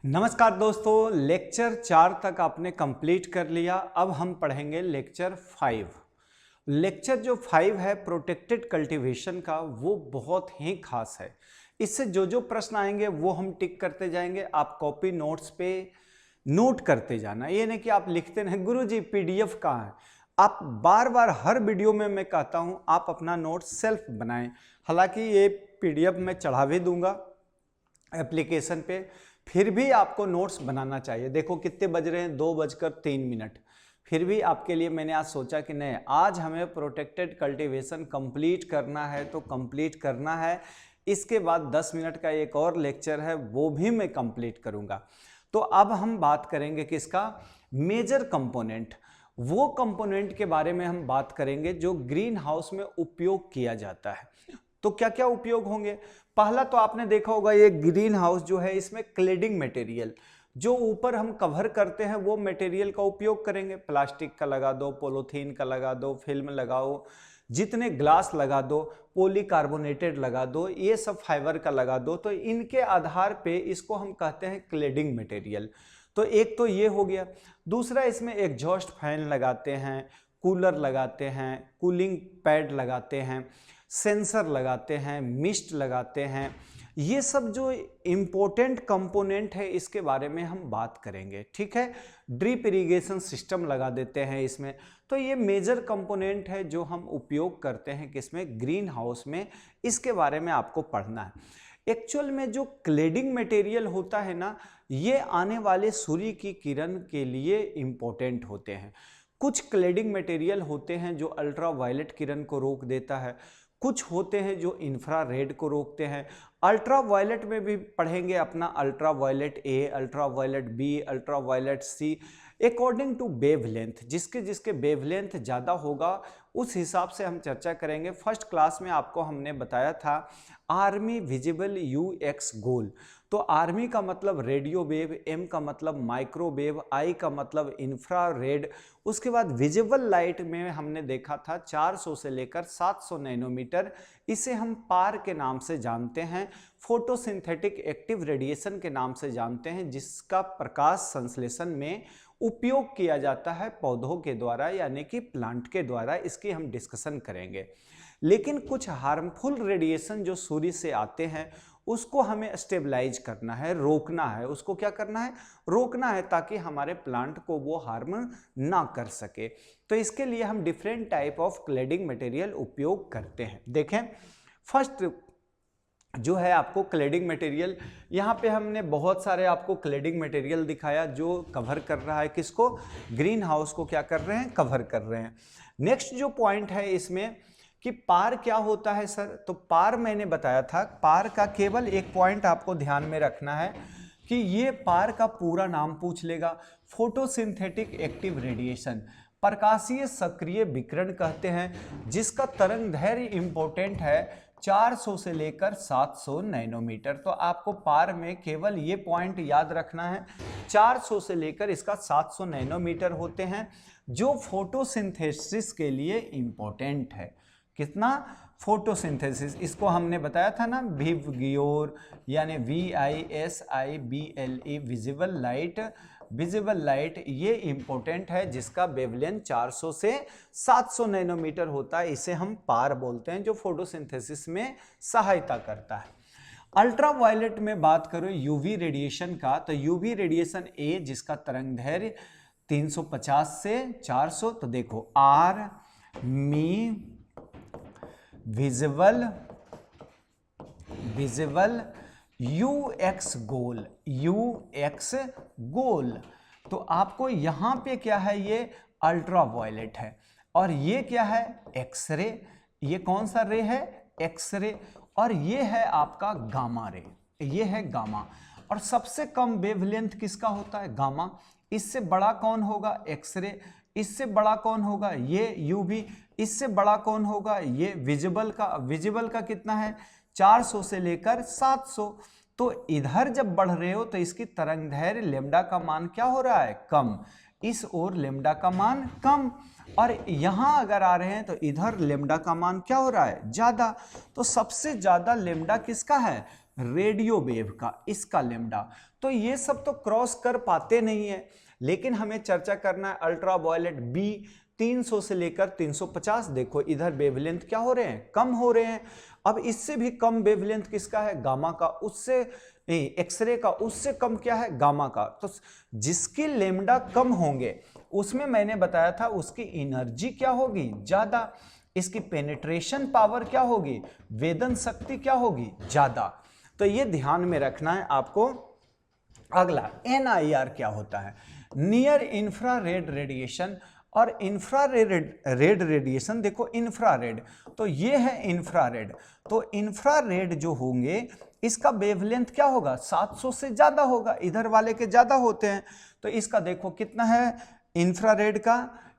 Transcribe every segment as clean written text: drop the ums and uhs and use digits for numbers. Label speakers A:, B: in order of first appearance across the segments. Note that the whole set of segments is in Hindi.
A: नमस्कार दोस्तों, लेक्चर 4 तक आपने कंप्लीट कर लिया। अब हम पढ़ेंगे लेक्चर 5। लेक्चर जो 5 है प्रोटेक्टेड कल्टीवेशन का, वो बहुत ही खास है। इससे जो जो प्रश्न आएंगे वो हम टिक करते जाएंगे। आप कॉपी नोट्स पे नोट करते जाना। ये नहीं कि आप लिखते नहीं गुरुजी पीडीएफ कहाँ है। आप बार बार हर वीडियो में मैं कहता हूं आप अपना नोट सेल्फ बनाएं। हालांकि ये पीडीएफ मैं चढ़ा भी दूंगा एप्लीकेशन पे, फिर भी आपको नोट्स बनाना चाहिए। देखो कितने बज रहे हैं, 2:03। फिर भी आपके लिए मैंने आज सोचा कि नहीं, आज हमें प्रोटेक्टेड कल्टीवेशन कंप्लीट करना है तो कंप्लीट करना है। इसके बाद 10 मिनट का एक और लेक्चर है, वो भी मैं कंप्लीट करूंगा। तो अब हम बात करेंगे किसका, मेजर कंपोनेंट। वो कंपोनेंट के बारे में हम बात करेंगे जो ग्रीन हाउस में उपयोग किया जाता है। तो क्या क्या उपयोग होंगे। पहला तो आपने देखा होगा, ये ग्रीन हाउस जो है इसमें क्लेडिंग मटेरियल, जो ऊपर हम कवर करते हैं वो मटेरियल का उपयोग करेंगे। प्लास्टिक का लगा दो, पॉलीथीन का लगा दो, फिल्म लगाओ, जितने ग्लास लगा दो, पॉलीकार्बोनेटेड लगा दो, ये सब फाइबर का लगा दो। तो इनके आधार पे इसको हम कहते हैं क्लेडिंग मटेरियल। तो एक तो ये हो गया। दूसरा, इसमें एग्जॉस्ट फैन लगाते हैं, कूलर लगाते हैं, कूलिंग पैड लगाते हैं, सेंसर लगाते हैं, मिस्ट लगाते हैं। ये सब जो इम्पोर्टेंट कंपोनेंट है इसके बारे में हम बात करेंगे, ठीक है। ड्रिप इरिगेशन सिस्टम लगा देते हैं इसमें। तो ये मेजर कंपोनेंट है जो हम उपयोग करते हैं किसमें, ग्रीन हाउस में। इसके बारे में आपको पढ़ना है। एक्चुअल में जो क्लेडिंग मटेरियल होता है ना, ये आने वाले सूर्य की किरण के लिए इम्पोर्टेंट होते हैं। कुछ क्लेडिंग मटेरियल होते हैं जो अल्ट्रा वायलेट किरण को रोक देता है, कुछ होते हैं जो इंफ्रारेड को रोकते हैं। अल्ट्रा वायलेट में भी पढ़ेंगे अपना ultra violet A, ultra violet B, ultra violet C, according to wavelength. जिसके जिसके वेवलेंथ ज़्यादा होगा उस हिसाब से हम चर्चा करेंगे। फर्स्ट क्लास में आपको हमने बताया था आर्मी विजिबल यूएक्स गोल। तो आर्मी का मतलब रेडियो वेव, एम का मतलब माइक्रोवेव, आई का मतलब इंफ्रारेड। उसके बाद विजिबल लाइट में हमने देखा था 400 से लेकर 700 नैनोमीटर। इसे हम पार के नाम से जानते हैं, फोटोसिंथेटिक एक्टिव रेडिएशन के नाम से जानते हैं, जिसका प्रकाश संश्लेषण में उपयोग किया जाता है पौधों के द्वारा, यानी कि प्लांट के द्वारा। इसकी हम डिस्कशन करेंगे। लेकिन कुछ हार्मफुल रेडिएशन जो सूर्य से आते हैं उसको हमें स्टेबलाइज करना है, रोकना है। उसको क्या करना है, रोकना है, ताकि हमारे प्लांट को वो हार्म ना कर सके। तो इसके लिए हम different type of cladding material उपयोग करते हैं। देखें, फर्स्ट जो है आपको क्लेडिंग मटेरियल, यहाँ पे हमने बहुत सारे आपको क्लेडिंग मटेरियल दिखाया जो कवर कर रहा है किसको, ग्रीन हाउस को क्या कर रहे हैं, कवर कर रहे हैं। नेक्स्ट जो पॉइंट है इसमें कि पार क्या होता है सर, तो पार मैंने बताया था। पार का केवल एक पॉइंट आपको ध्यान में रखना है कि ये पार का पूरा नाम पूछ लेगा। फोटोसिंथेटिक एक्टिव रेडिएशन, प्रकाशीय सक्रिय विकिरण कहते हैं, जिसका तरंग दैर्घ्य इंपॉर्टेंट है 400 से लेकर 700 नैनोमीटर। तो आपको पार में केवल ये पॉइंट याद रखना है, 400 से लेकर इसका 700 नैनोमीटर होते हैं, जो फोटोसिंथेसिस के लिए इंपॉर्टेंट है। कितना, फोटोसिंथेसिस। इसको हमने बताया था ना, विवगियोर यानी VISIBLE, visible light. Visible light ये इंपॉर्टेंट है, जिसका वेवलेंथ 400 से 700 नैनोमीटर होता है। इसे हम पार बोलते हैं, जो फोटोसिंथेसिस में सहायता करता है। अल्ट्रा वायलेट में बात करो यूवी रेडिएशन का, तो यूवी रेडिएशन ए, जिसका तरंग दैर्घ्य 350 से 400। तो देखो R me visible UX goal, UX goal. तो आपको यहां पे क्या है, ये अल्ट्रा वायलेट है, और ये क्या है, एक्सरे। ये कौन सा रे है, एक्सरे। और ये है आपका गामा रे, ये है गामा। और सबसे कम वेवलेंथ किसका होता है, गामा। इससे बड़ा कौन होगा, एक्सरे। इससे बड़ा कौन होगा, ये यूवी। इससे बड़ा कौन होगा, ये विजिबल का। विजिबल का कितना है, 400 से लेकर 700। तो इधर जब बढ़ रहे हो तो इसकी तरंग दैर्घ्य लेम्डा का मान क्या हो रहा है, कम। इस ओर लेम्डा का मान कम, और यहां अगर आ रहे हैं तो इधर लेम्डा का मान क्या हो रहा है, ज्यादा। तो सबसे ज्यादा लेम्डा किसका है, रेडियो वेव का, इसका लेमडा। तो ये सब तो क्रॉस कर पाते नहीं है, लेकिन हमें चर्चा करना है अल्ट्रा वायलेट बी 300 से लेकर 350। देखो इधर वेवलेंथ क्या हो रहे हैं, कम हो रहे हैं। अब इससे भी कम वेवलेंथ किसका है, गामा का। उससे एक्सरे का, उससे कम क्या है, गामा का। तो जिसकी लेमडा कम होंगे उसमें मैंने बताया था उसकी एनर्जी क्या होगी, ज्यादा। इसकी पेनिट्रेशन पावर क्या होगी, वेदन शक्ति क्या होगी, ज्यादा। तो ये ध्यान में रखना है आपको। अगला NIR क्या होता है, नियर इंफ्रारेड रेडिएशन। और इंफ्रारेड रेडिएशन, देखो इंफ्रारेड, तो ये है इंफ्रारेड। तो इंफ्रारेड जो होंगे इसका वेवलेंथ क्या होगा, 700 से ज्यादा होगा, इधर वाले के ज्यादा होते हैं। तो इसका देखो कितना है इंफ्रारेड का,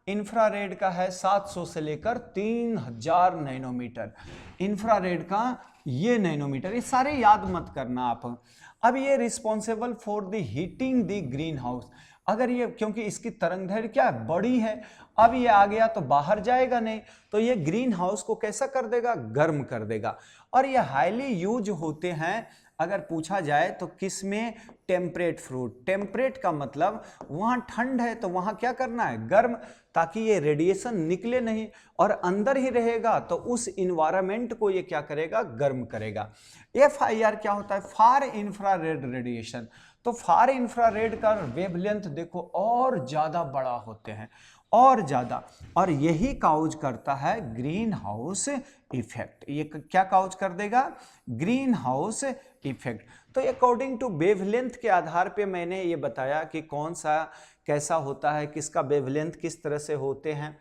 A: इंफ्रारेड का है 700 से लेकर 3000 नैनोमीटर। इंफ्रारेड का ये नैनोमीटर, ये सारे याद मत करना आप। अब ये responsible for the heating the green house. अगर ये, क्योंकि इसकी तरंग दैर्घ्य क्या है, बड़ी है, अब ये आ गया तो बाहर जाएगा नहीं, तो ये ग्रीन हाउस को कैसा कर देगा, गर्म कर देगा। और ये हाईली यूज होते हैं, अगर पूछा जाए तो किस में, टेम्परेट फ्रूट। टेम्परेट का मतलब वहां ठंड है तो वहां क्या करना है, गर्म, ताकि ये रेडिएशन निकले नहीं और अंदर ही रहेगा, तो उस इन्वायरमेंट को ये क्या करेगा, गर्म करेगा। FIR क्या होता है, फार इंफ्रारेड रेडिएशन। तो फार इंफ्रारेड का वेवलेंथ देखो और ज्यादा बड़ा होते हैं, और ज्यादा, और यही काउज करता है ग्रीन हाउस इफेक्ट। ये क्या काउज कर देगा, ग्रीन हाउस इफेक्ट। तो अकॉर्डिंग टू वेवलेंथ के आधार पे मैंने ये बताया कि कौन सा कैसा होता है, किसका वेवलेंथ किस तरह से होते हैं।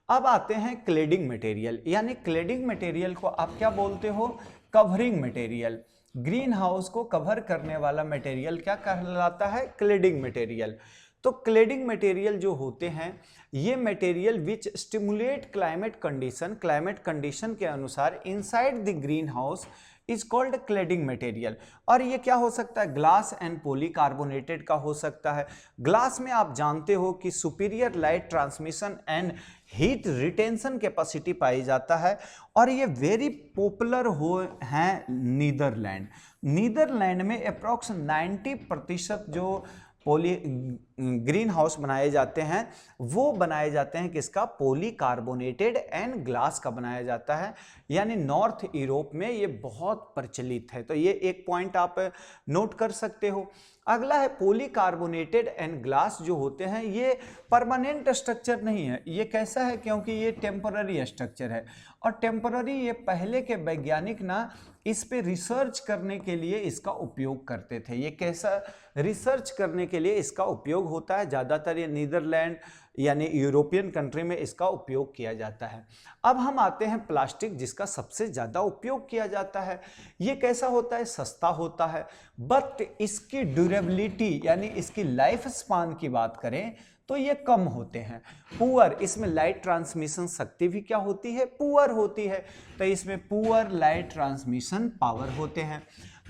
A: अब आते हैं क्लेडिंग मटेरियल, यानी क्लेडिंग मटेरियल को आप क्या बोलते हो, कवरिंग मटेरियल। ग्रीन हाउस को कवर करने वाला मटेरियल क्या कहलाता है, क्लेडिंग मटेरियल। तो क्लेडिंग मटेरियल जो होते हैं ये material which stimulate climate condition के अनुसार inside the green house is called cladding material. और ये क्या हो सकता है, ग्लास एंड पॉलीकार्बोनेटेड का हो सकता है। ग्लास में आप जानते हो कि superior light transmission and heat retention capacity पाई जाता है, और ये वेरी पॉपुलर हो हैं नीदरलैंड। नीदरलैंड में अप्रॉक्स 90% जो ग्रीन हाउस बनाए जाते हैं वो बनाए जाते हैं किसका, पॉलीकार्बोनेटेड एंड ग्लास का बनाया जाता है, यानी नॉर्थ यूरोप में ये बहुत प्रचलित है। तो ये एक पॉइंट आप नोट कर सकते हो। अगला है पॉलीकार्बोनेटेड एंड ग्लास जो होते हैं ये परमानेंट स्ट्रक्चर नहीं है, ये कैसा है, क्योंकि ये टेम्पररी स्ट्रक्चर है। और टेम्पररी ये पहले के वैज्ञानिक ना इस पे रिसर्च करने के लिए इसका उपयोग करते थे। ये कैसा, रिसर्च करने के लिए इसका उपयोग होता है, ज़्यादातर ये नीदरलैंड यानी यूरोपियन कंट्री में इसका उपयोग किया जाता है। अब हम आते हैं प्लास्टिक, जिसका सबसे ज़्यादा उपयोग किया जाता है। ये कैसा होता है, सस्ता होता है, बट इसकी ड्यूरेबिलिटी यानी इसकी लाइफ स्पान की बात करें तो ये कम होते हैं। पुअर, इसमें लाइट ट्रांसमिशन शक्ति भी क्या होती है, पुअर होती है, तो इसमें पुअर लाइट ट्रांसमिशन पावर होते हैं।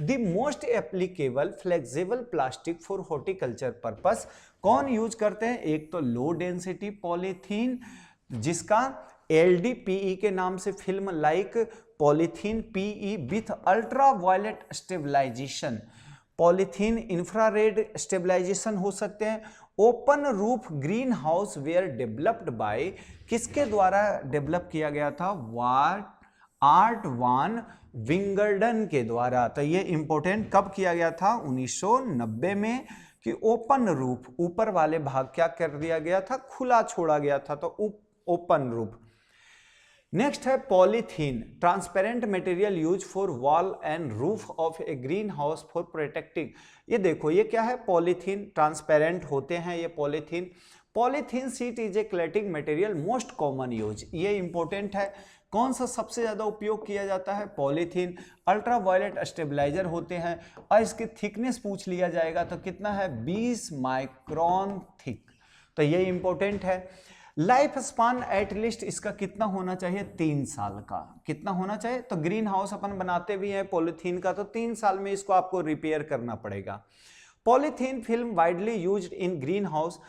A: The most applicable flexible plastic for horticulture purpose कौन यूज करते हैं, एक तो लो डेंसिटी पॉलीथीन, जिसका LDPE के नाम से film like polythene PE with ultra violet stabilisation. Polythene infrared stabilisation हो सकते हैं। Open roof green house were developed by, किसके द्वारा डेवलप किया गया था, आर्ट वान विंगर्डन के द्वारा। तो ये इंपॉर्टेंट कब किया गया था, 1990 में, कि ओपन रूफ, ऊपर वाले भाग क्या कर दिया गया था, खुला छोड़ा गया था, तो ओपन रूफ। नेक्स्ट है polythene, transparent material use for wall and roof of A green house for protecting. ये देखो ये क्या है, पॉलीथीन, ट्रांसपेरेंट होते हैं ये polythene. Polythene sheet is a cladding material most common use, ये इंपॉर्टेंट है। कौन सा सबसे ज्यादा उपयोग किया जाता है, पॉलीथीन। अल्ट्रा वायलेट स्टेबलाइजर होते हैं, और इसकी थिकनेस पूछ लिया जाएगा तो कितना है, 20 माइक्रोन थिक, तो ये इंपॉर्टेंट है। लाइफ स्पान एटलीस्ट इसका कितना होना चाहिए, 3 साल का। कितना होना चाहिए, तो ग्रीन हाउस अपन बनाते भी हैं पॉलीथीन का, तो 3 साल में इसको आपको रिपेयर करना पड़ेगा। Polythene film widely used in green house.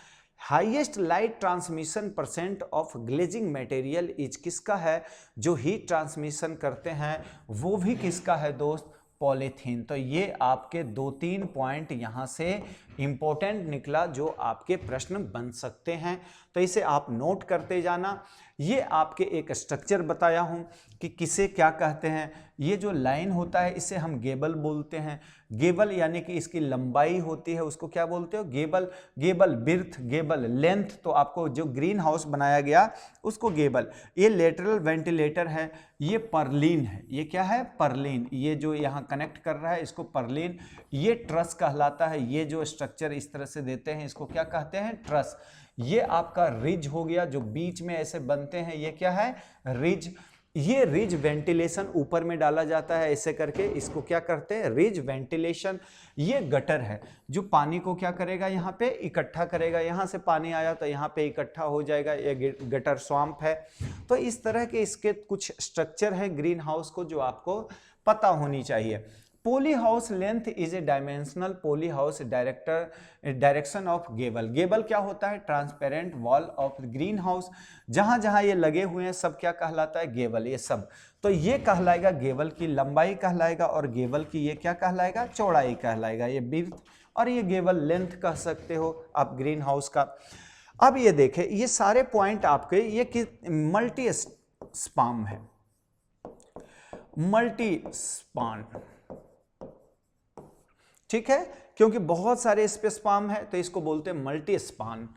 A: Highest light transmission % of glazing material is, किसका है, जो हीट ट्रांसमिशन करते हैं वो भी किसका है दोस्त, पॉलीथीन। तो ये आपके 2-3 पॉइंट यहाँ से इंपॉर्टेंट निकला जो आपके प्रश्न बन सकते हैं, तो इसे आप नोट करते जाना। ये आपके एक स्ट्रक्चर बताया हूँ कि किसे क्या कहते हैं। ये जो लाइन होता है इसे हम गेबल बोलते हैं। गेबल यानी कि इसकी लंबाई होती है, उसको क्या बोलते हो? गेबल। गेबल बिर्थ, गेबल लेंथ, तो आपको जो ग्रीन हाउस बनाया गया उसको गेबल। ये लेटरल वेंटिलेटर है, ये पर्लिन है। ये क्या है? पर्लिन। ये जो यहाँ कनेक्ट कर रहा है इसको पर्लिन। ये ट्रस कहलाता है। ये जो स्ट्रक्चर इस तरह से देते हैं इसको क्या कहते हैं? ट्रस। ये आपका रिज हो गया, जो बीच में ऐसे बनते हैं, ये क्या है? रिज। ये रिज वेंटिलेशन ऊपर में डाला जाता है ऐसे करके, इसको क्या करते हैं? Ridge ventilation. ये गटर है जो पानी को क्या करेगा? यहाँ पे इकट्ठा करेगा। यहाँ से पानी आया तो यहाँ पे इकट्ठा हो जाएगा, ये गटर स्वाम्प है। तो इस तरह के इसके कुछ स्ट्रक्चर है ग्रीन हाउस को जो आपको पता होनी चाहिए। Polyhouse length is a dimensional polyhouse direction of gable. Gable क्या होता है? Transparent wall of greenhouse. जहां जहां ये लगे हुए हैं सब क्या कहलाता है? गेबल। ये सब तो ये कहलाएगा गेबल की लंबाई कहलाएगा, और गेबल की ये क्या कहलाएगा? चौड़ाई कहलाएगा। ये बिर्थ और ये गेबल लेंथ कह सकते हो आप ग्रीन हाउस का। अब ये देखें, ये सारे पॉइंट आपके ये मल्टी स्पान है, मल्टी स्पान, ठीक है, क्योंकि बहुत सारे इस पे स्पान है तो इसको बोलते हैं मल्टी स्पान।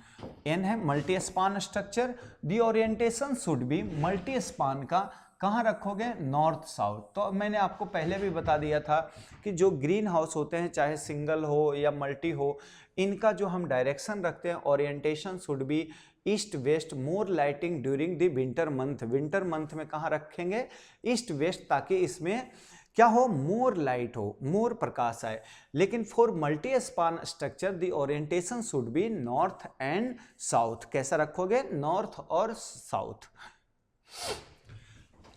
A: एन है multi span structure. The orientation should be multi span का कहाँ रखोगे? North south. तो मैंने आपको पहले भी बता दिया था कि जो ग्रीन हाउस होते हैं चाहे सिंगल हो या मल्टी हो, इनका जो हम डायरेक्शन रखते हैं orientation should be east west, more lighting during the winter month. Winter month में कहाँ रखेंगे? ईस्ट वेस्ट, ताकि इसमें क्या हो? मोर लाइट हो, मोर प्रकाश आए। लेकिन for multi span structure the orientation should be north and south. कैसा रखोगे? नॉर्थ और साउथ।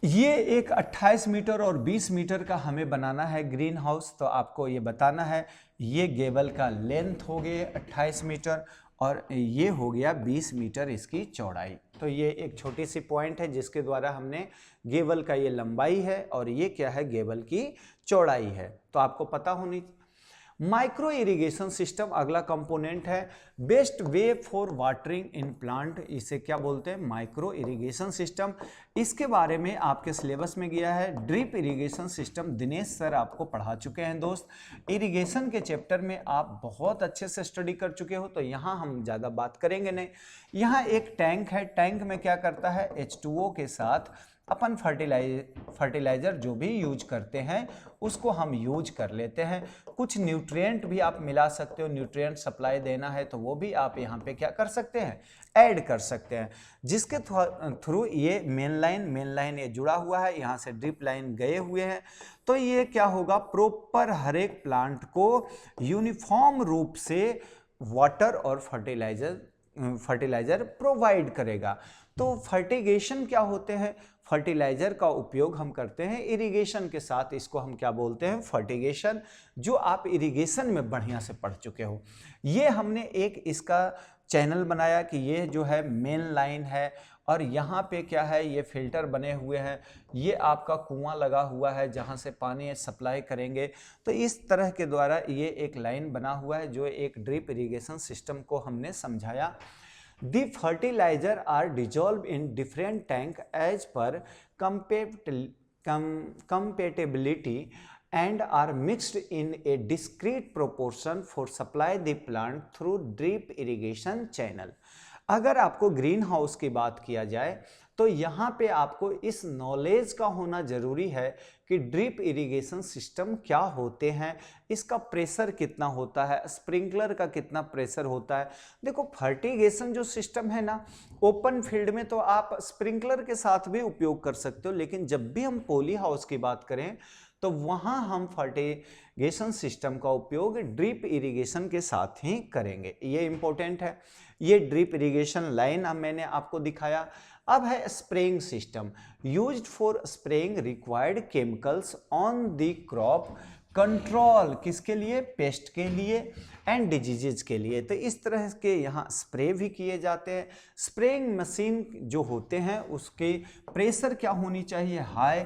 A: ये एक 28 मीटर और 20 मीटर का हमें बनाना है ग्रीन हाउस, तो आपको ये बताना है। ये गेबल का लेंथ हो गया 28 मीटर और ये हो गया 20 मीटर इसकी चौड़ाई। तो ये एक छोटी सी पॉइंट है जिसके द्वारा हमने गेबल का ये लंबाई है और ये क्या है? गेबल की चौड़ाई है। तो आपको पता होनी। माइक्रो इरिगेशन सिस्टम अगला कंपोनेंट है। Best way for watering in plant, इसे क्या बोलते हैं? Micro irrigation system. इसके बारे में आपके सिलेबस में गया है। Drip irrigation system Dinesh sir आपको पढ़ा चुके हैं दोस्त। इरिगेशन के चैप्टर में आप बहुत अच्छे से स्टडी कर चुके हो, तो यहाँ हम ज़्यादा बात करेंगे नहीं। यहाँ एक टैंक है, टैंक में क्या करता है? H2O के साथ अपन फर्टिलाइजर जो भी यूज करते हैं उसको हम यूज कर लेते हैं। कुछ न्यूट्रिएंट भी आप मिला सकते हो, न्यूट्रिएंट सप्लाई देना है तो वो भी आप यहाँ पे क्या कर सकते हैं? ऐड कर सकते हैं, जिसके थ्रू ये मेन लाइन ये जुड़ा हुआ है, यहाँ से ड्रिप लाइन गए हुए हैं। तो ये क्या होगा? प्रॉपर हर एक प्लांट को यूनिफॉर्म रूप से वाटर और फर्टिलाइजर प्रोवाइड करेगा। तो फर्टिगेशन क्या होते हैं? फर्टिलाइजर का उपयोग हम करते हैं इरिगेशन के साथ, इसको हम क्या बोलते हैं? फर्टिगेशन, जो आप इरिगेशन में बढ़िया से पढ़ चुके हो। ये हमने एक इसका चैनल बनाया कि ये जो है मेन लाइन है और यहाँ पे क्या है? ये फिल्टर बने हुए हैं, ये आपका कुआं लगा हुआ है जहाँ से पानी सप्लाई करेंगे। तो इस तरह के द्वारा ये एक लाइन बना हुआ है जो एक ड्रिप इरिगेशन सिस्टम को हमने समझाया। The fertilizer are dissolved in different tank as per compatibility and are mixed in a discrete proportion for supply the plant through drip irrigation channel। अगर आपको ग्रीन हाउस की बात किया जाए तो यहाँ पे आपको इस नॉलेज का होना जरूरी है कि ड्रिप इरिगेशन सिस्टम क्या होते हैं, इसका प्रेशर कितना होता है, स्प्रिंकलर का कितना प्रेशर होता है। देखो फर्टिगेशन जो सिस्टम है ना, ओपन फील्ड में तो आप स्प्रिंकलर के साथ भी उपयोग कर सकते हो, लेकिन जब भी हम पॉली हाउस की बात करें तो वहाँ हम फर्टिगेशन सिस्टम का उपयोग ड्रिप इरिगेशन के साथ ही करेंगे। ये इंपॉर्टेंट है। ये ड्रिप इरिगेशन लाइन अब मैंने आपको दिखाया। अब है spraying system, used for spraying required chemicals on the crop control, किसके लिए? पेस्ट के लिए एंड डिजीजेज के लिए। तो इस तरह के यहाँ स्प्रे भी किए जाते हैं। स्प्रेइंग मशीन जो होते हैं उसके प्रेशर क्या होनी चाहिए? High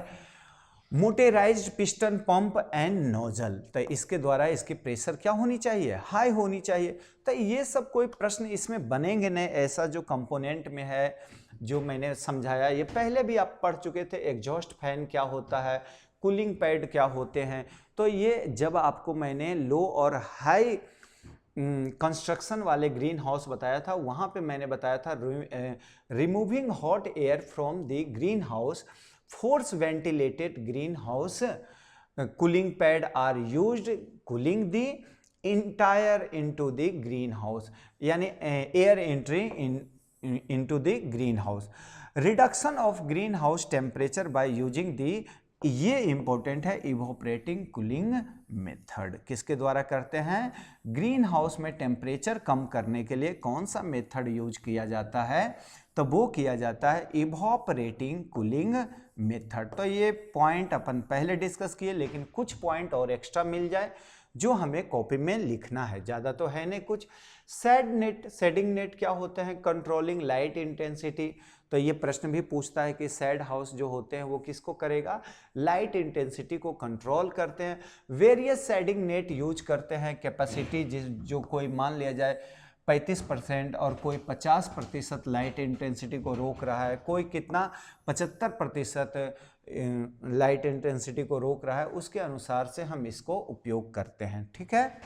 A: motorised piston pump and nozzle, तो इसके द्वारा इसकी प्रेशर क्या होनी चाहिए, हाई होनी चाहिए। तो ये सब कोई प्रश्न इसमें बनेंगे नहीं, ऐसा जो कंपोनेंट में है जो मैंने समझाया ये पहले भी आप पढ़ चुके थे। एग्जॉस्ट फैन क्या होता है, कूलिंग पैड क्या होते हैं, तो ये जब आपको मैंने लो और हाई कंस्ट्रक्शन वाले ग्रीन हाउस बताया था, वहाँ पे मैंने बताया था removing hot air from the greenhouse, force ventilated greenhouse cooling pad are used cooling the entire into the greenhouse, यानी air entry into the greenhouse. Reduction of greenhouse temperature by using the, ये इंपॉर्टेंट है, इवोपरेटिंग कूलिंग मेथड। किसके द्वारा करते हैं, ग्रीन हाउस में टेम्परेचर कम करने के लिए कौन सा मेथड यूज किया जाता है, तो वो किया जाता है इवोपरेटिंग कूलिंग मेथड। तो ये पॉइंट अपन पहले डिस्कस किए, लेकिन कुछ पॉइंट और एक्स्ट्रा मिल जाए जो हमें कॉपी में लिखना है, ज़्यादा तो है नहीं कुछ। शेडिंग नेट क्या होते हैं, कंट्रोलिंग लाइट इंटेंसिटी, तो ये प्रश्न भी पूछता है कि शेड हाउस जो होते हैं वो किसको करेगा, लाइट इंटेंसिटी को कंट्रोल करते हैं। वेरियस शेडिंग नेट यूज करते हैं, कैपेसिटी जो कोई मान लिया जाए 35% और कोई 50% लाइट इंटेंसिटी को रोक रहा है, कोई कितना 75% लाइट इंटेंसिटी को रोक रहा है, उसके अनुसार से हम इसको उपयोग करते हैं। ठीक है,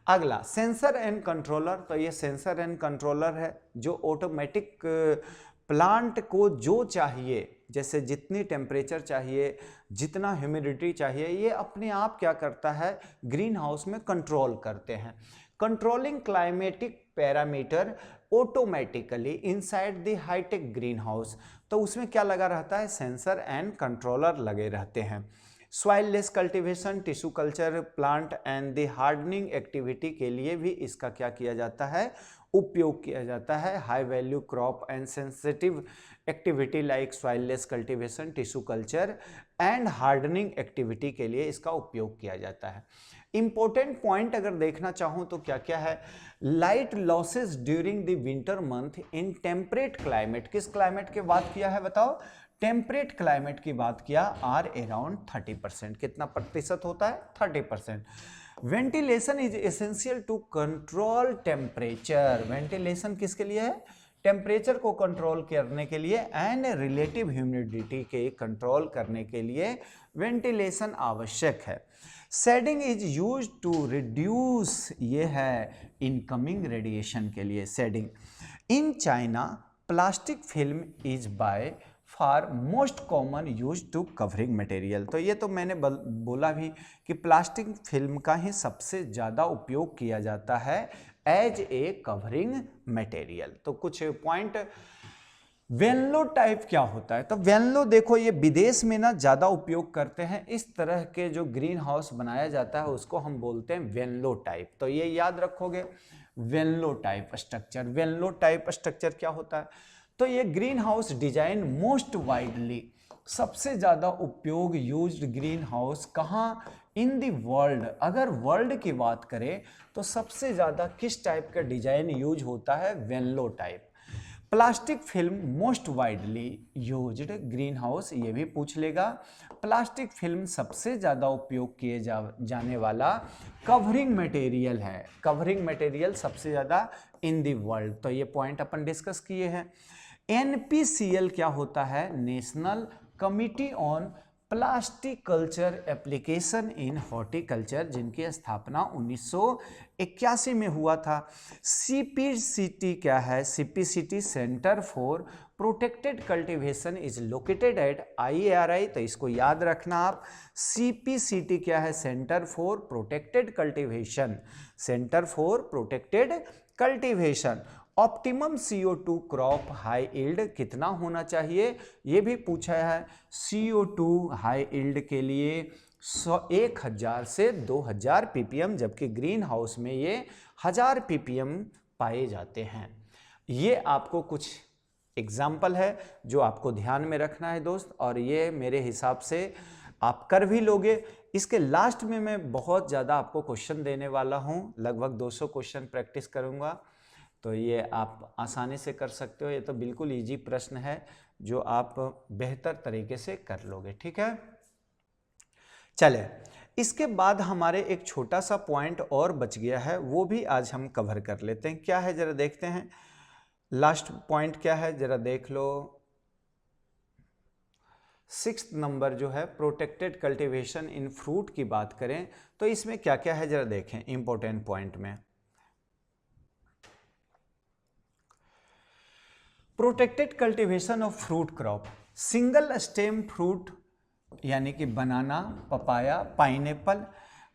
A: अगला सेंसर एंड कंट्रोलर, तो ये सेंसर एंड कंट्रोलर है जो ऑटोमेटिक प्लांट को जो चाहिए, जैसे जितनी टेम्परेचर चाहिए, जितना ह्यूमिडिटी चाहिए, ये अपने आप क्या करता है, ग्रीन हाउस में कंट्रोल करते हैं। Controlling climatic parameter automatically inside the hi tech green house, तो उसमें क्या लगा रहता है, सेंसर एंड कंट्रोलर लगे रहते हैं। Soil less cultivation, tissue culture plant and the hardening activity के लिए भी इसका क्या किया जाता है, उपयोग किया जाता है। High value crop and sensitive activity like soil less cultivation, tissue culture and hardening activity के लिए इसका उपयोग किया जाता है। इंपॉर्टेंट पॉइंट अगर देखना चाहूं तो क्या क्या है, light losses during the winter month in temperate climate, किस क्लाइमेट की बात किया है बताओ, टेम्परेट क्लाइमेट की बात किया, आर अराउंड 30%, कितना प्रतिशत होता है, 30%। Ventilation is essential to control temperature, ventilation किसके लिए है, टेम्परेचर को कंट्रोल करने के लिए एंड रिलेटिव ह्यूमिडिटी के कंट्रोल करने के लिए वेंटिलेशन आवश्यक है। Shading is use to reduce, ये है इनकमिंग रेडिएशन के लिए shading. In China plastic film is by far most common use to covering material, तो ये तो मैंने बोला भी कि प्लास्टिक फिल्म का ही सबसे ज़्यादा उपयोग किया जाता है एज ए कवरिंग मटेरियल। तो कुछ पॉइंट, वेनलो टाइप क्या होता है, तो वेनलो देखो ये विदेश में ना ज़्यादा उपयोग करते हैं, इस तरह के जो ग्रीन हाउस बनाया जाता है उसको हम बोलते हैं वेनलो टाइप, तो ये याद रखोगे, वेनलो टाइप स्ट्रक्चर। वेनलो टाइप स्ट्रक्चर क्या होता है, तो ये green house design most widely, सबसे ज़्यादा उपयोग यूज्ड ग्रीन हाउस कहाँ, इन दी वर्ल्ड, अगर वर्ल्ड की बात करें तो सबसे ज़्यादा किस टाइप का डिजाइन यूज होता है, Venlo type. Plastic film most widely used greenhouse, ये भी पूछ लेगा। प्लास्टिक फिल्म सबसे ज़्यादा उपयोग किए जाने वाला कवरिंग मटेरियल है, कवरिंग मटेरियल सबसे ज़्यादा इन दी वर्ल्ड, तो ये पॉइंट अपन डिस्कस किए हैं। NPCL क्या होता है, national committee on plastic culture application in horticulture, जिनकी स्थापना 1981 में हुआ था। CPCT क्या है, CPCT centre for protected cultivation is located at IARI, तो इसको याद रखना आप। CPCT क्या है, centre for protected cultivation, centre for protected cultivation. Optimum CO2 crop high yield कितना होना चाहिए, ये भी पूछा है। CO2 हाई यील्ड के लिए 1000 से 2000 ppm, जबकि ग्रीन हाउस में ये 1000 ppm पाए जाते हैं। ये आपको कुछ एग्जाम्पल है जो आपको ध्यान में रखना है दोस्त, और ये मेरे हिसाब से आप कर भी लोगे। इसके लास्ट में मैं बहुत ज़्यादा आपको क्वेश्चन देने वाला हूँ, लगभग 200 क्वेश्चन प्रैक्टिस करूँगा, तो ये आप आसानी से कर सकते हो। ये तो बिल्कुल इजी प्रश्न है जो आप बेहतर तरीके से कर लोगे, ठीक है। चले, इसके बाद हमारे एक छोटा सा पॉइंट और बच गया है, वो भी आज हम कवर कर लेते हैं। क्या है जरा देखते हैं, लास्ट पॉइंट क्या है जरा देख लो। 6th नंबर जो है प्रोटेक्टेड कल्टीवेशन इन फ्रूट की बात करें तो इसमें क्या क्या है जरा देखें इंपॉर्टेंट पॉइंट में। Protected cultivation of fruit crop, single stem fruit यानी कि बनाना, पपाया, पाइनएप्पल।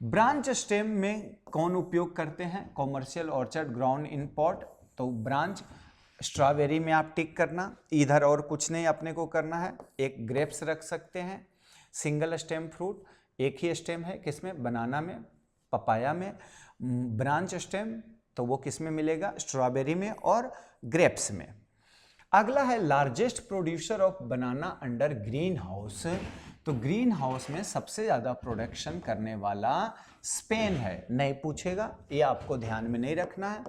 A: ब्रांच स्टेम में कौन उपयोग करते हैं, commercial orchard ground in pot, तो ब्रांच स्ट्रॉबेरी में आप टिक करना, इधर और कुछ नहीं अपने को करना है। एक ग्रेप्स रख सकते हैं, सिंगल स्टेम फ्रूट, एक ही स्टेम है किसमें, बनाना में, पपाया में। ब्रांच स्टेम तो वो किस में मिलेगा, स्ट्रॉबेरी में और ग्रेप्स में। अगला है largest producer of banana under green house, तो ग्रीन हाउस में सबसे ज़्यादा प्रोडक्शन करने वाला स्पेन है, नहीं पूछेगा, ये आपको ध्यान में नहीं रखना है।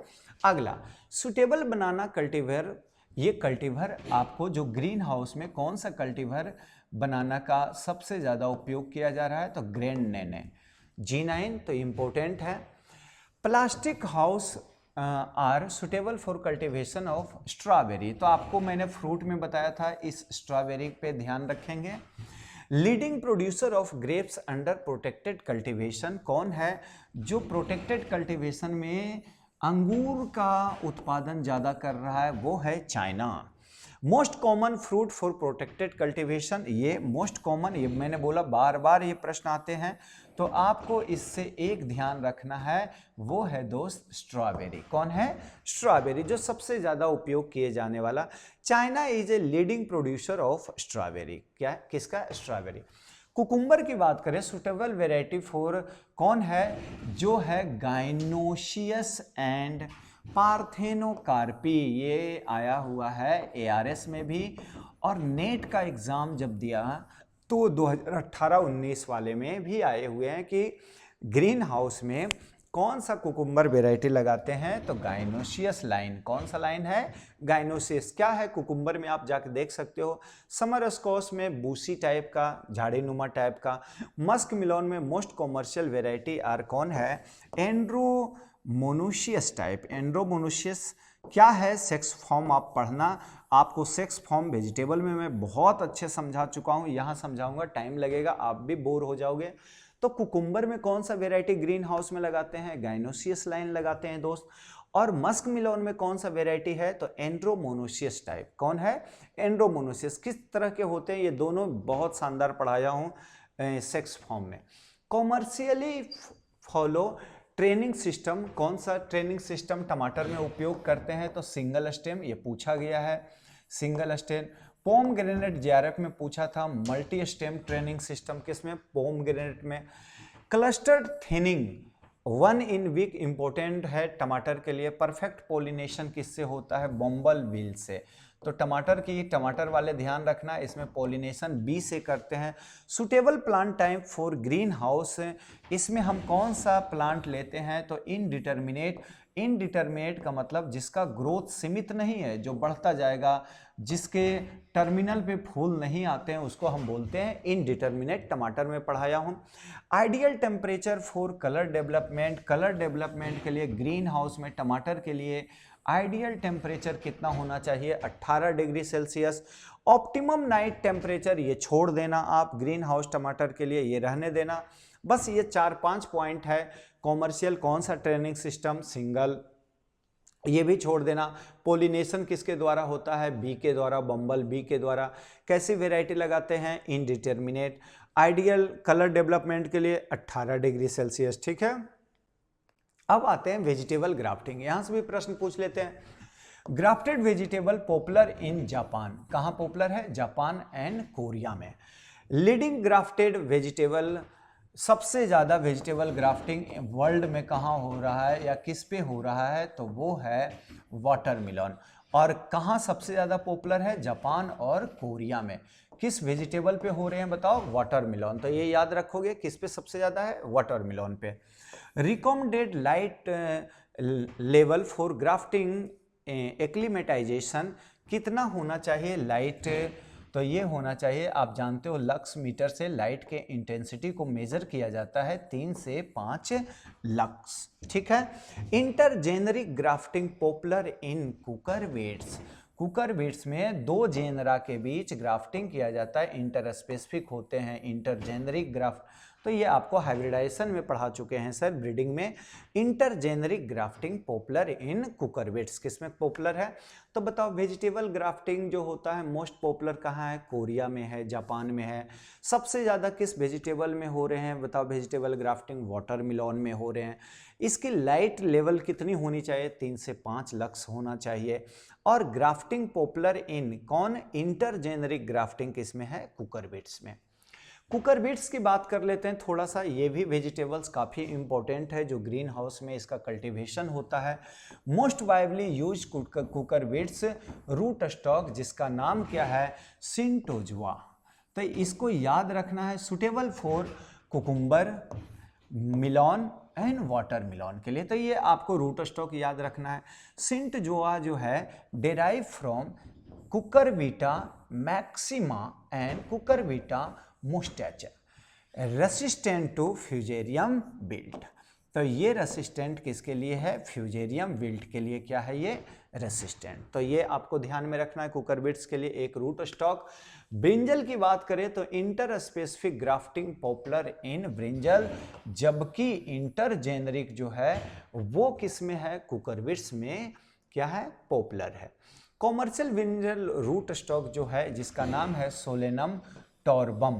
A: अगला सुटेबल बनाना कल्टीवेयर, ये कल्टीवेयर आपको जो ग्रीन हाउस में कौन सा कल्टीवेयर बनाना का सबसे ज़्यादा उपयोग किया जा रहा है, तो ग्रैंड नेने G9, तो इम्पोर्टेंट है। Plastic house are suitable for cultivation of strawberry, तो आपको मैंने फ्रूट में बताया था, इस स्ट्रॉबेरी पे ध्यान रखेंगे। Leading producer of grapes under protected cultivation, कौन है जो प्रोटेक्टेड कल्टीवेशन में अंगूर का उत्पादन ज़्यादा कर रहा है, वो है China. Most common fruit for protected cultivation, ये मोस्ट कॉमन, ये मैंने बोला बार बार ये प्रश्न आते हैं, तो आपको इससे एक ध्यान रखना है, वो है दोस्त स्ट्रॉबेरी। कौन है, स्ट्रॉबेरी, जो सबसे ज़्यादा उपयोग किए जाने वाला। China is a leading producer of strawberry, क्या किसका, स्ट्रॉबेरी। कुकुम्बर की बात करें, सुटेबल वेराइटी फॉर कौन है, जो है गाइनोशियस एंड पार्थेनोकार्पी, ये आया हुआ है ARS में भी, और नेट का एग्ज़ाम जब दिया तो 2018-19 वाले में भी आए हुए हैं कि ग्रीन हाउस में कौन सा कुकुम्बर वेराइटी लगाते हैं, तो गाइनोशियस लाइन, कौन सा लाइन है, गाइनोशियस। क्या है कुकुम्बर में आप जाके देख सकते हो, समर स्कॉश में बूसी टाइप का, झाड़ी नुमा टाइप का। मस्क मिलोन में मोस्ट कॉमर्शियल वेराइटी आर कौन है, एंड्रोमोनोशियस टाइप। एंड्रोमोनोशियस क्या है, सेक्स फॉर्म आप पढ़ना, आपको सेक्स फॉर्म वेजिटेबल में मैं बहुत अच्छे समझा चुका हूँ, यहाँ समझाऊंगा टाइम लगेगा, आप भी बोर हो जाओगे। तो कुकुम्बर में कौन सा वेराइटी ग्रीन हाउस में लगाते हैं, गाइनोशियस लाइन लगाते हैं दोस्त। और मस्क मिलोन में कौन सा वेराइटी है, तो एंड्रोमोनोशियस टाइप। कौन है, एंड्रोमोनोशियस। किस तरह के होते हैं ये दोनों, बहुत शानदार पढ़ाया हूँ सेक्स फॉर्म में। कॉमर्शियली फॉलो ट्रेनिंग सिस्टम, कौन सा ट्रेनिंग सिस्टम टमाटर में उपयोग करते हैं, तो सिंगल स्टेम, ये पूछा गया है, सिंगल स्टेम। पोमग्रेनेट JRF में पूछा था, मल्टी स्टेम ट्रेनिंग सिस्टम किसमें, पोमग्रेनेट में। Cluster thinning 1 in week important है टमाटर के लिए। परफेक्ट पोलिनेशन किससे होता है, बम्बल बील से, तो टमाटर की, टमाटर वाले ध्यान रखना, इसमें पोलिनेशन बी से करते हैं। Suitable plant type for green house, इसमें हम कौन सा प्लांट लेते हैं, तो इनडिटर्मिनेट। इनडिटर्मिनेट का मतलब जिसका ग्रोथ सीमित नहीं है, जो बढ़ता जाएगा, जिसके टर्मिनल पे फूल नहीं आते हैं, उसको हम बोलते हैं इनडिटर्मिनेट, टमाटर में पढ़ाया हूँ। Ideal temperature for colour development, colour development के लिए ग्रीन हाउस में टमाटर के लिए आइडियल टेम्परेचर कितना होना चाहिए, 18 degree Celsius. Optimum night temperature, ये छोड़ देना आप ग्रीन हाउस टमाटर के लिए, ये रहने देना। बस ये 4-5 पॉइंट है। कॉमर्शियल कौन सा ट्रेनिंग सिस्टम, सिंगल, ये भी छोड़ देना। पोलिनेशन किसके द्वारा होता है, बी के द्वारा, बम्बल बी के द्वारा। कैसी वेराइटी लगाते हैं, इनडिटर्मिनेट। आइडियल कलर डेवलपमेंट के लिए 18 डिग्री सेल्सियस, ठीक है। अब आते हैं वेजिटेबल ग्राफ्टिंग, यहां से भी प्रश्न पूछ लेते हैं। Grafted vegetable popular in Japan, कहां पॉपुलर है, जापान एंड कोरिया में। लीडिंग ग्राफ्टेड वेजिटेबल, सबसे ज़्यादा वेजिटेबल ग्राफ्टिंग वर्ल्ड में कहाँ हो रहा है या किस पे हो रहा है, तो वो है वाटरमेलन। और कहाँ सबसे ज़्यादा पॉपुलर है, जापान और कोरिया में। किस वेजिटेबल पे हो रहे हैं बताओ, वाटरमेलन, तो ये याद रखोगे किस पे सबसे ज़्यादा है, वाटरमेलन पे। Recommended light level for grafting acclimatisation, कितना होना चाहिए लाइट तो ये होना चाहिए, आप जानते हो लक्स मीटर से लाइट के इंटेंसिटी को मेजर किया जाता है 3 से 5 लक्स, ठीक है। इंटरजेनरिक ग्राफ्टिंग पॉपुलर इन कुकुरबिड्स। कुकुरबिड्स में दो जेनरा के बीच ग्राफ्टिंग किया जाता है, इंटर स्पेसिफिक होते हैं इंटरजेनरिक ग्राफ्ट। तो ये आपको हाइब्रिडाइजेशन में पढ़ा चुके हैं सर, ब्रीडिंग में। इंटरजेनरिक ग्राफ्टिंग पॉपुलर इन कुकुरबिड्स, किसमें पॉपुलर है? तो बताओ वेजिटेबल ग्राफ्टिंग जो होता है मोस्ट पॉपुलर कहाँ है? कोरिया में है, जापान में है। सबसे ज़्यादा किस वेजिटेबल में हो रहे हैं बताओ? वेजिटेबल ग्राफ्टिंग वाटरमेलन में हो रहे हैं। इसकी लाइट लेवल कितनी होनी चाहिए? 3 से 5 लक्स होना चाहिए। और ग्राफ्टिंग पॉपुलर इन कौन? इंटरजेनरिक ग्राफ्टिंग किसमें है? कुकुरबिड्स में। कुकुरबिड्स की बात कर लेते हैं थोड़ा सा, ये भी वेजिटेबल्स काफ़ी इंपॉर्टेंट है जो ग्रीन हाउस में इसका कल्टीवेशन होता है। Most widely use cucurbits rootstock, जिसका नाम क्या है? सिंटोजुआ। तो इसको याद रखना है, suitable for cucumber, melon and watermelon के लिए। तो ये आपको रूट स्टॉक याद रखना है। सिंटोजुआ जो है derive from cucurbita maxima and cucurbita मोस्टैचर, रेसिस्टेंट टू फ्यूजेरियम विल्ट। तो ये रेसिस्टेंट किसके लिए है? फ्यूजेरियम विल्ट के लिए क्या है ये? रेसिस्टेंट। तो ये आपको ध्यान में रखना है कुकुरबिड्स के लिए एक रूट स्टॉक। ब्रिंजल की बात करें तो inter specific grafting popular in brinjal, जबकि इंटरजेनरिक जो है वो किस में है? कुकुरबिड्स में क्या है? पॉपुलर है। कॉमर्शियल ब्रिंजल रूट स्टॉक जो है जिसका नाम है solanum torvum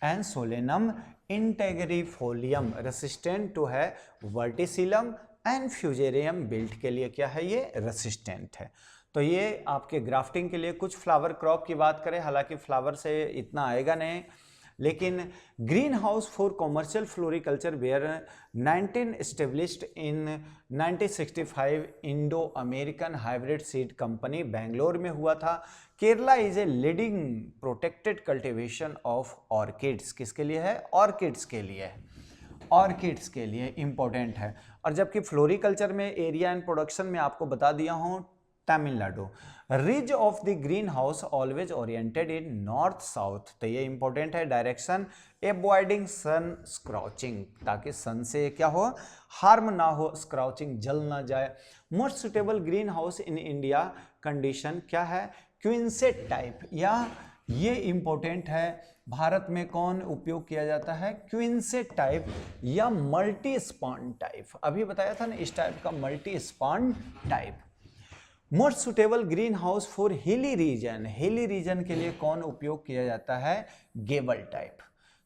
A: and solanum integrifolium, resistant to है वर्टिसिलम एंड फ्यूजेरियम बिल्ट के लिए क्या है? ये रेसिस्टेंट है। तो ये आपके ग्राफ्टिंग के लिए कुछ फ्लावर क्रॉप की बात करें, हालांकि फ्लावर से इतना आएगा नहीं, लेकिन green house for commercial floriculture were 19 established in 1965 Indo American hybrid seed company Bangalore में हुआ था। Kerala is a leading protected cultivation of orchids, किसके लिए है? ऑर्किड्स के लिए, ऑर्किड्स के लिए इंपॉर्टेंट है। और जबकि फ्लोरिकल्चर में एरिया एंड प्रोडक्शन में आपको बता दिया हूँ Tamil Nadu. Ridge of the green house always oriented in north south, तो ये इंपॉर्टेंट है डायरेक्शन। अवॉइडिंग सन स्क्रॉचिंग, ताकि सन से क्या हो? हार्म ना हो, स्क्रॉचिंग जल ना जाए। Most suitable green house in India condition क्या है? क्विंसेट टाइप, या ये इंपॉर्टेंट है, भारत में कौन उपयोग किया जाता है? क्विंसेट टाइप या मल्टी स्पान टाइप। अभी बताया था ना इस टाइप का, multi span type. Most suitable green house for hilly region, hilly region के लिए कौन उपयोग किया जाता है? Gable type.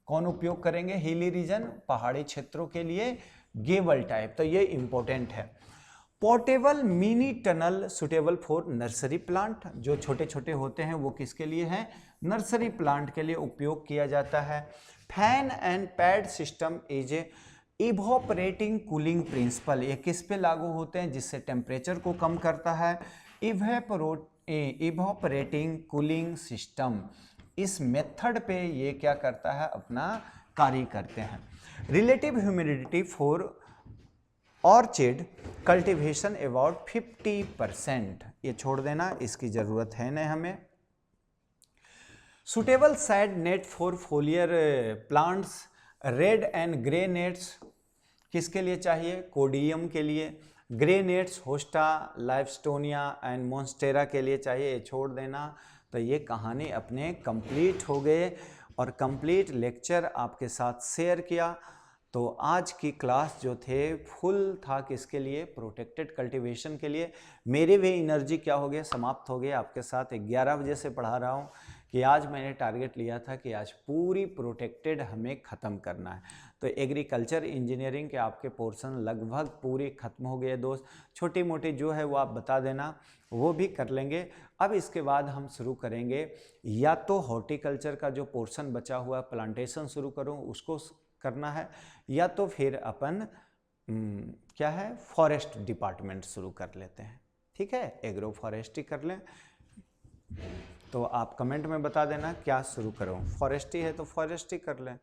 A: कौन उपयोग करेंगे हिली रीजन? पहाड़ी क्षेत्रों के लिए गेबल टाइप, तो ये इंपॉर्टेंट है। Portable mini tunnel suitable for nursery plant, जो छोटे छोटे होते हैं वो किसके लिए हैं? नर्सरी प्लांट के लिए उपयोग किया जाता है। Fan and pad system is evaporating cooling principle, ये किस पे लागू होते हैं? जिससे टेम्परेचर को कम करता है। इवोपरेटिंग कूलिंग सिस्टम, इस मेथड पे ये क्या करता है? अपना कार्य करते हैं। Relative humidity for orchid cultivation about 50%, ये छोड़ देना, इसकी जरूरत है नहीं हमें। Suitable side net for foliar plants, red and grey nets किसके लिए चाहिए? कोडियम के लिए। Grey nets hosta, livistona and monstera के लिए चाहिए, ये छोड़ देना। तो ये कहानी अपने कंप्लीट हो गए और कंप्लीट लेक्चर आपके साथ शेयर किया। तो आज की क्लास जो थे फुल था किसके लिए? प्रोटेक्टेड कल्टीवेशन के लिए। मेरे भी एनर्जी क्या हो गया? समाप्त हो गया। आपके साथ 11 बजे से पढ़ा रहा हूँ कि आज मैंने टारगेट लिया था कि आज पूरी प्रोटेक्टेड हमें ख़त्म करना है। तो एग्रीकल्चर इंजीनियरिंग के आपके पोर्शन लगभग पूरे ख़त्म हो गए दोस्त। छोटी मोटी जो है वो आप बता देना, वो भी कर लेंगे। अब इसके बाद हम शुरू करेंगे, या तो हॉर्टिकल्चर का जो पोर्शन बचा हुआ प्लांटेशन शुरू करूँ उसको करना है, या तो फिर अपन क्या है फॉरेस्ट डिपार्टमेंट शुरू कर लेते हैं। ठीक है, एग्रो फॉरेस्ट्री कर लें। तो आप कमेंट में बता देना क्या शुरू करूं, फॉरेस्ट्री है तो फॉरेस्ट्री कर लें।